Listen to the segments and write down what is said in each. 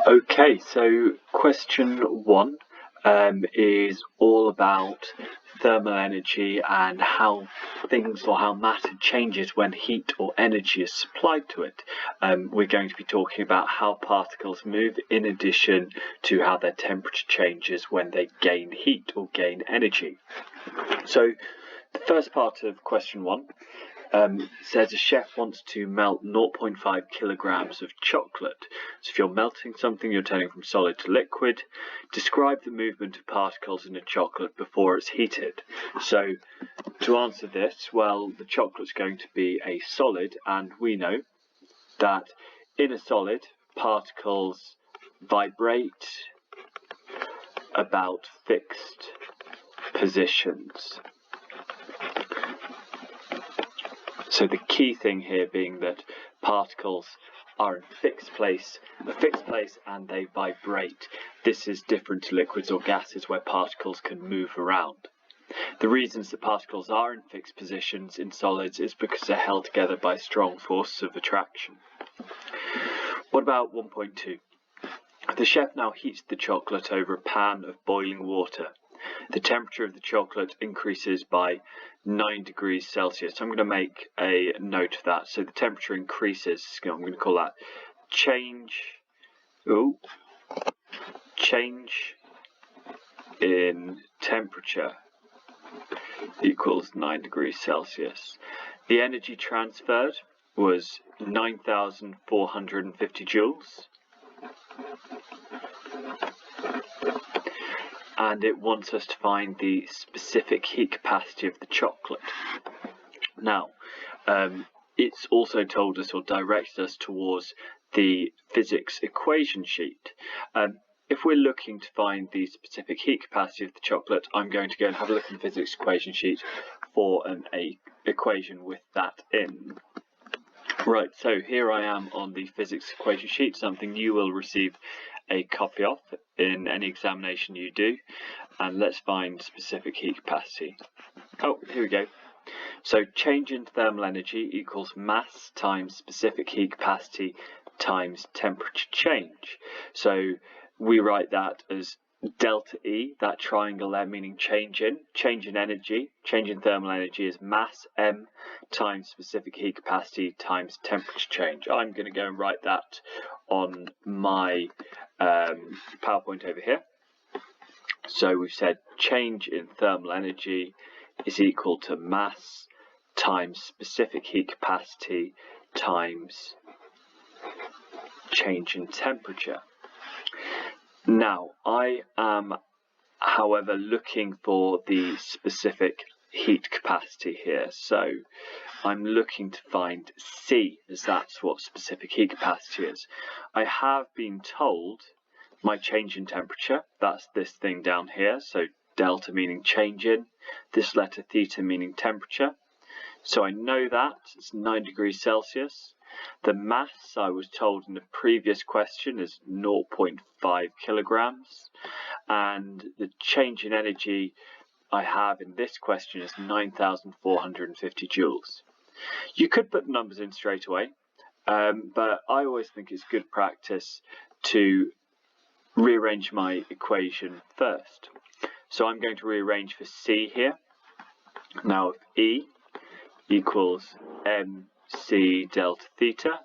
Okay, so question 1 is all about thermal energy and how matter changes when heat or energy is supplied to it. We're going to be talking about how particles move in addition to how their temperature changes when they gain heat or gain energy. So the first part of question 1 says a chef wants to melt 0.5 kilograms of chocolate. So if you're melting something, you're turning from solid to liquid. Describe the movement of particles in a chocolate before it's heated. So to answer this, well, the chocolate's going to be a solid, and we know that in a solid, particles vibrate about fixed positions. So the key thing here being that particles are in a fixed place and they vibrate. This is different to liquids or gases where particles can move around. The reasons that particles are in fixed positions in solids is because they're held together by strong forces of attraction. What about 1.2? The chef now heats the chocolate over a pan of boiling water. The temperature of the chocolate increases by 9 degrees Celsius. I'm going to make a note of that. So the temperature increases. I'm going to call that change in temperature equals 9 degrees Celsius. The energy transferred was 9,450 joules. And it wants us to find the specific heat capacity of the chocolate. Now, it's also told us or directed us towards the physics equation sheet. If we're looking to find the specific heat capacity of the chocolate, I'm going to go and have a look at the physics equation sheet for an equation with that in. Right, so here I am on the physics equation sheet, something you will receive a copy of in any examination you do, and let's find specific heat capacity. Oh, here we go. So change in thermal energy equals mass times specific heat capacity times temperature change. So we write that as delta E, that triangle there meaning change in energy. Change in thermal energy is mass M times specific heat capacity times temperature change. I'm going to go and write that on my PowerPoint over here. So we've said change in thermal energy is equal to mass times specific heat capacity times change in temperature. Now, I am, however, looking for the specific heat capacity here. So I'm looking to find C, as that's what specific heat capacity is. I have been told my change in temperature, that's this thing down here. So delta meaning change in, this letter theta meaning temperature. So I know that it's 9 degrees Celsius. The mass, I was told in the previous question, is 0.5 kilograms. And the change in energy I have in this question is 9,450 joules. You could put the numbers in straight away, but I always think it's good practice to rearrange my equation first. So I'm going to rearrange for C here. Now, if E equals mc delta theta.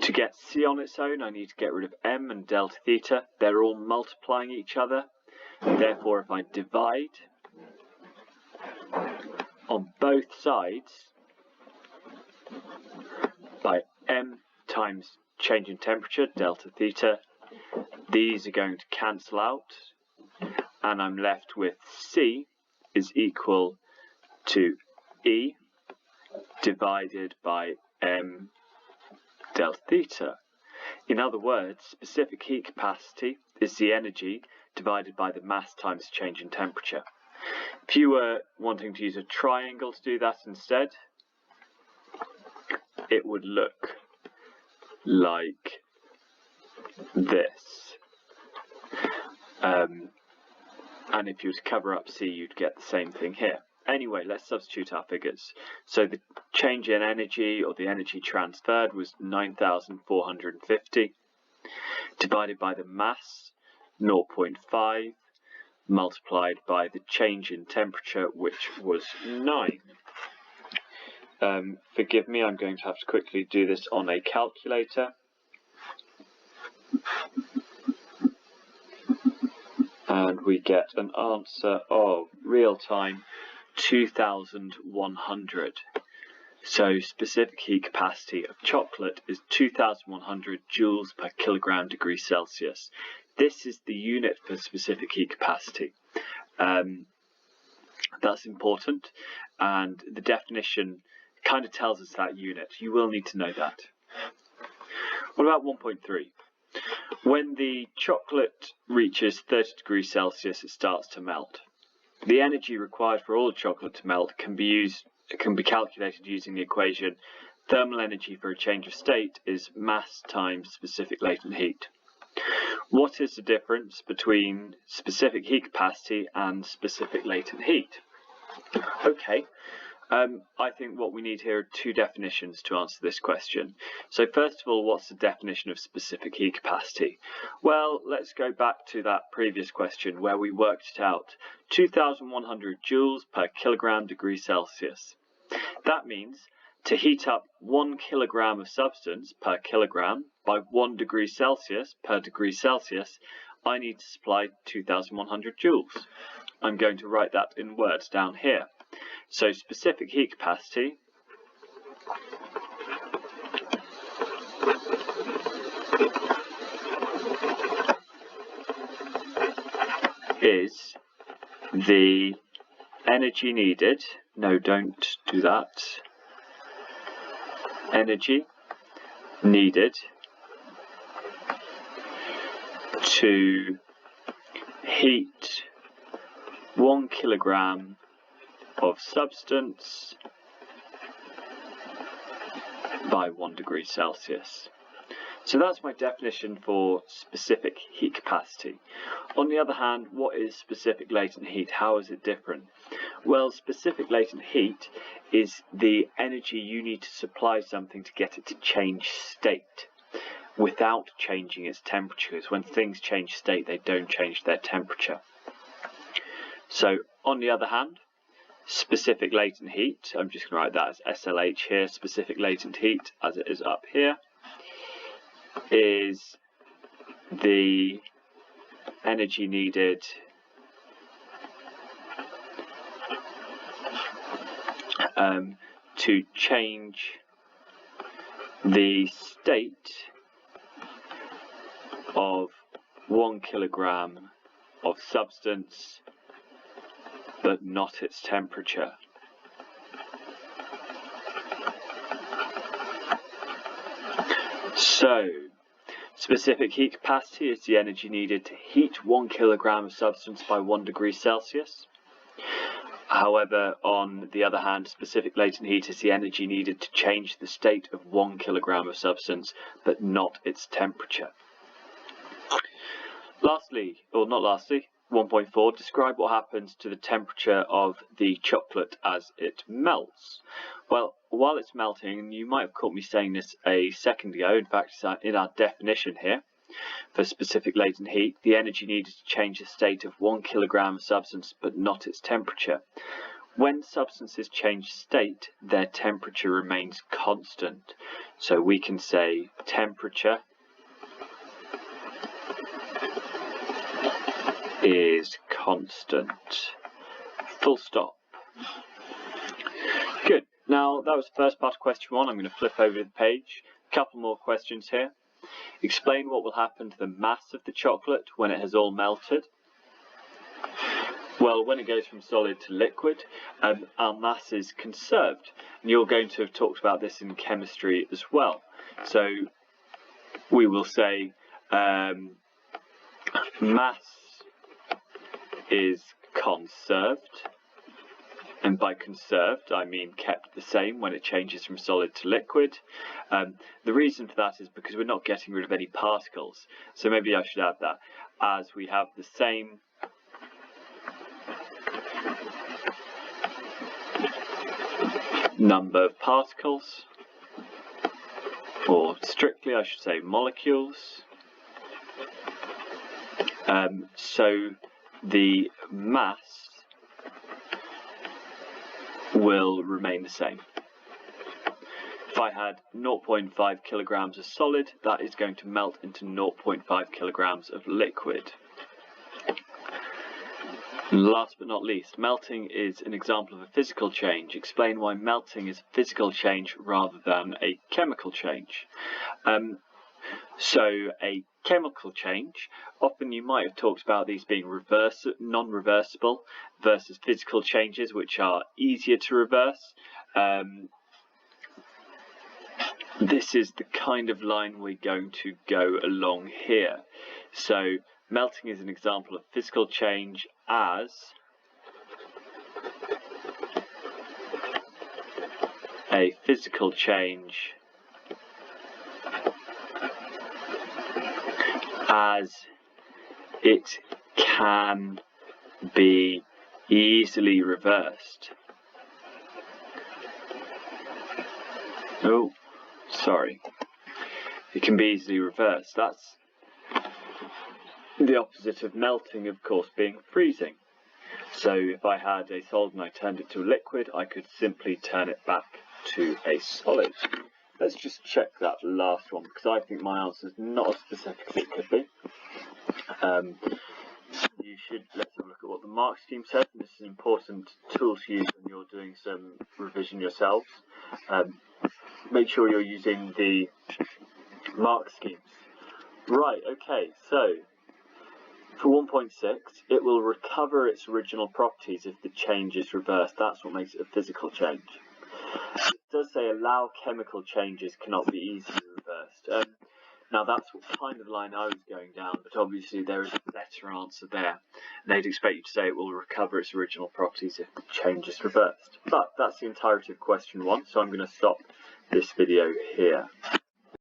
To get C on its own, I need to get rid of m and delta theta. They're all multiplying each other. Therefore, if I divide on both sides by m times change in temperature, delta theta, these are going to cancel out, and I'm left with C is equal to E divided by m delta theta. In other words, specific heat capacity is the energy divided by the mass times change in temperature. If you were wanting to use a triangle to do that instead, it would look like this. And if you were to cover up C, you'd get the same thing here. Anyway, let's substitute our figures. So the change in energy, or the energy transferred, was 9,450. divided by the mass, 0.5, multiplied by the change in temperature, which was 9. Forgive me, I'm going to have to quickly do this on a calculator. And we get an answer of real time 2,100. So specific heat capacity of chocolate is 2,100 joules per kilogram degree Celsius. This is the unit for specific heat capacity. That's important, and the definition kind of tells us that unit. You will need to know that. What about 1.3? When the chocolate reaches 30 degrees Celsius, it starts to melt. The energy required for all the chocolate to melt can be calculated using the equation thermal energy for a change of state is mass times specific latent heat. What is the difference between specific heat capacity and specific latent heat? Okay, I think what we need here are two definitions to answer this question. So first of all, what's the definition of specific heat capacity? Well, let's go back to that previous question where we worked it out. 2,100 joules per kilogram degree Celsius. That means to heat up 1 kilogram of substance per kilogram by 1 degree Celsius per degree Celsius, I need to supply 2,100 joules. I'm going to write that in words down here. So specific heat capacity is the energy needed. No, don't do that. Energy needed to heat 1 kilogram of substance by 1 degree Celsius. So that's my definition for specific heat capacity. On the other hand, what is specific latent heat? How is it different? Well, specific latent heat is the energy you need to supply something to get it to change state without changing its temperature. Because when things change state, they don't change their temperature. So, on the other hand, specific latent heat, I'm just going to write that as SLH here, specific latent heat as it is up here, is the energy needed to change the state of 1 kilogram of substance but not its temperature. So, specific heat capacity is the energy needed to heat 1 kilogram of substance by 1 degree Celsius. However, on the other hand, specific latent heat is the energy needed to change the state of 1 kilogram of substance, but not its temperature. Lastly, or not lastly, 1.4, describe what happens to the temperature of the chocolate as it melts. Well, while it's melting, and you might have caught me saying this a second ago, in fact it's in our definition here, for specific latent heat, the energy needed to change the state of 1 kilogram of substance but not its temperature. When substances change state, their temperature remains constant. So we can say temperature is constant. Full stop. Good. Now that was the first part of question 1. I'm going to flip over the page. A couple more questions here. Explain what will happen to the mass of the chocolate when it has all melted. Well, when it goes from solid to liquid, our mass is conserved. And you're going to have talked about this in chemistry as well. So we will say mass is conserved. And by conserved, I mean kept the same when it changes from solid to liquid. The reason for that is because we're not getting rid of any particles. So maybe I should add that. As we have the same number of particles, or strictly I should say molecules, So the mass will remain the same. If I had 0.5 kilograms of solid, that is going to melt into 0.5 kilograms of liquid. And last but not least, melting is an example of a physical change. Explain why melting is a physical change rather than a chemical change. So a chemical change, often you might have talked about these being non-reversible versus physical changes which are easier to reverse. This is the kind of line we're going to go along here. So melting is an example of physical change as a physical change as it can be easily reversed. Oh, sorry. It can be easily reversed. That's the opposite of melting, of course, being freezing. So if I had a solid and I turned it to a liquid, I could simply turn it back to a solid. Let's just check that last one, because I think my answer is not as specific as it could be. Let's have a look at what the marks scheme says. This is an important tool to use when you're doing some revision yourselves. Make sure you're using the mark schemes. Right, okay, so for 1.6, it will recover its original properties if the change is reversed. That's what makes it a physical change. It does say allow chemical changes cannot be easily reversed. Now that's what kind of line I was going down, but obviously there is a better answer there. They'd expect you to say it will recover its original properties if the change is reversed. But that's the entirety of question 1, so I'm going to stop this video here.